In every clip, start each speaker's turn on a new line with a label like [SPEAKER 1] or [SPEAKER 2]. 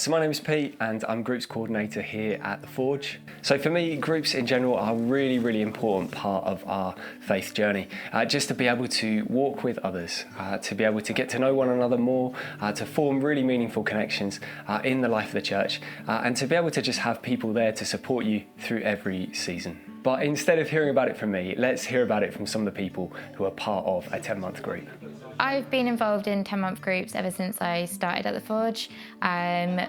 [SPEAKER 1] So my name is Pete and I'm Groups Coordinator here at The Forge. So for me, groups in general are a really important part of our faith journey. Just to be able to walk with others, to be able to get to know one another more, to form really meaningful connections in the life of the church, and to be able to just have people there to support you through every season. But instead of hearing about it from me, let's hear about it from some of the people who are part of a 10-month group.
[SPEAKER 2] I've been involved in 10-month groups ever since I started at The Forge. I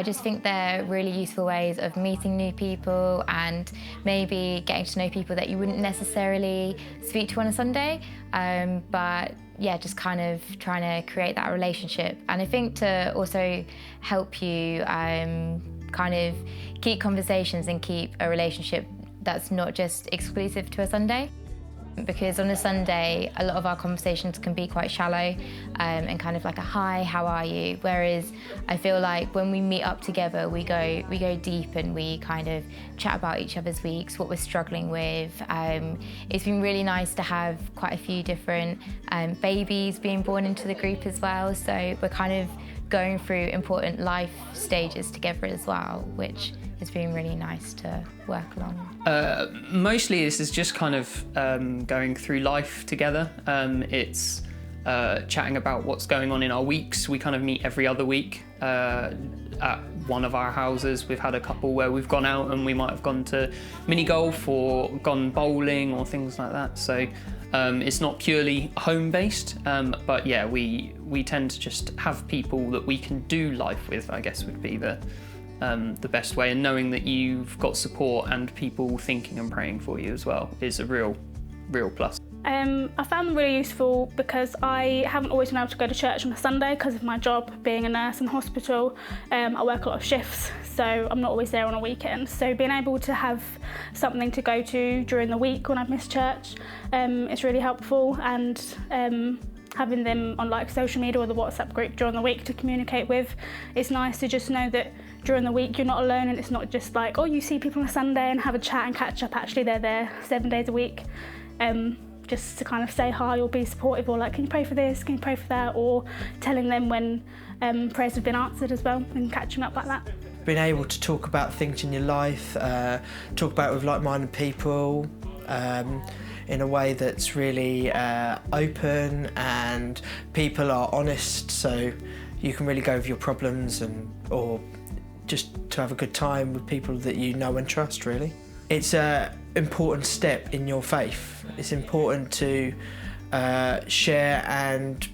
[SPEAKER 2] just think they're really useful ways of meeting new people and maybe getting to know people that you wouldn't necessarily speak to on a Sunday. But yeah, just kind of trying to create that relationship. And I think to also help you kind of keep conversations and keep a relationship that's not just exclusive to a Sunday. Because on a Sunday, a lot of our conversations can be quite shallow and kind of like a hi, how are you? Whereas I feel like when we meet up together, we go deep and we kind of chat about each other's weeks, what we're struggling with. It's been really nice to have quite a few different babies being born into the group as well. So we're kind of going through important life stages together as well, which has been really nice to work along.
[SPEAKER 3] Mostly this is just kind of going through life together. It's chatting about what's going on in our weeks. We kind of meet every other week at one of our houses. We've had a couple where we've gone out and we might have gone to mini golf or gone bowling or things like that. So it's not purely home-based, but yeah, we tend to just have people that we can do life with, I guess would be the best way, and knowing that you've got support and people thinking and praying for you as well is a real plus.
[SPEAKER 4] I found them really useful because I haven't always been able to go to church on a Sunday because of my job being a nurse in hospital. I work a lot of shifts, so I'm not always there on a weekend. So being able to have something to go to during the week when I've missed church is really helpful, and having them on like social media or the WhatsApp group during the week to communicate with, it's nice to just know that during the week you're not alone, and it's not just like, oh, you see people on a Sunday and have a chat and catch up. Actually, they're there 7 days a week. Just to kind of say hi or be supportive, or like, can you pray for this, can you pray for that, or telling them when prayers have been answered as well, and catching up like that.
[SPEAKER 5] Being able to talk about things in your life, talk about it with like-minded people in a way that's really open, and people are honest, so you can really go with your problems or just to have a good time with people that you know and trust, really. It's an important step in your faith. It's important to share and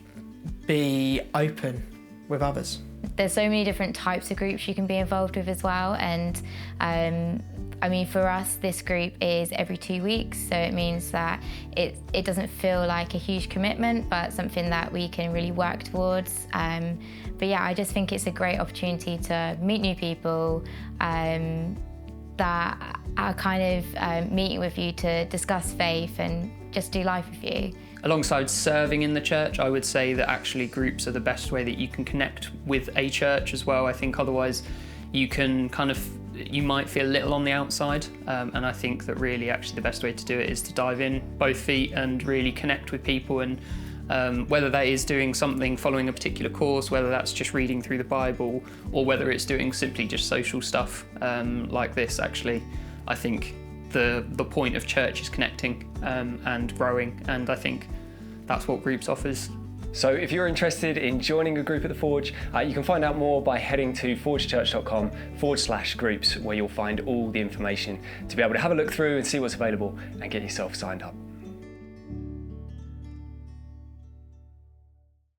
[SPEAKER 5] be open with others.
[SPEAKER 2] There's so many different types of groups you can be involved with as well, and I mean, for us, this group is every 2 weeks, so it means that it doesn't feel like a huge commitment, but something that we can really work towards. But yeah, I just think it's a great opportunity to meet new people that are kind of meeting with you to discuss faith and just do life with you.
[SPEAKER 3] Alongside serving in the church, I would say that actually groups are the best way that you can connect with a church as well. I think otherwise you might feel a little on the outside, and I think that really actually the best way to do it is to dive in both feet and really connect with people, and whether that is doing something, following a particular course, whether that's just reading through the Bible, or whether it's doing simply just social stuff like this. Actually, I think the point of church is connecting and growing, and I think that's what groups offers.
[SPEAKER 1] So if you're interested in joining a group at The Forge, you can find out more by heading to forgechurch.com/groups, where you'll find all the information to be able to have a look through and see what's available and get yourself signed up.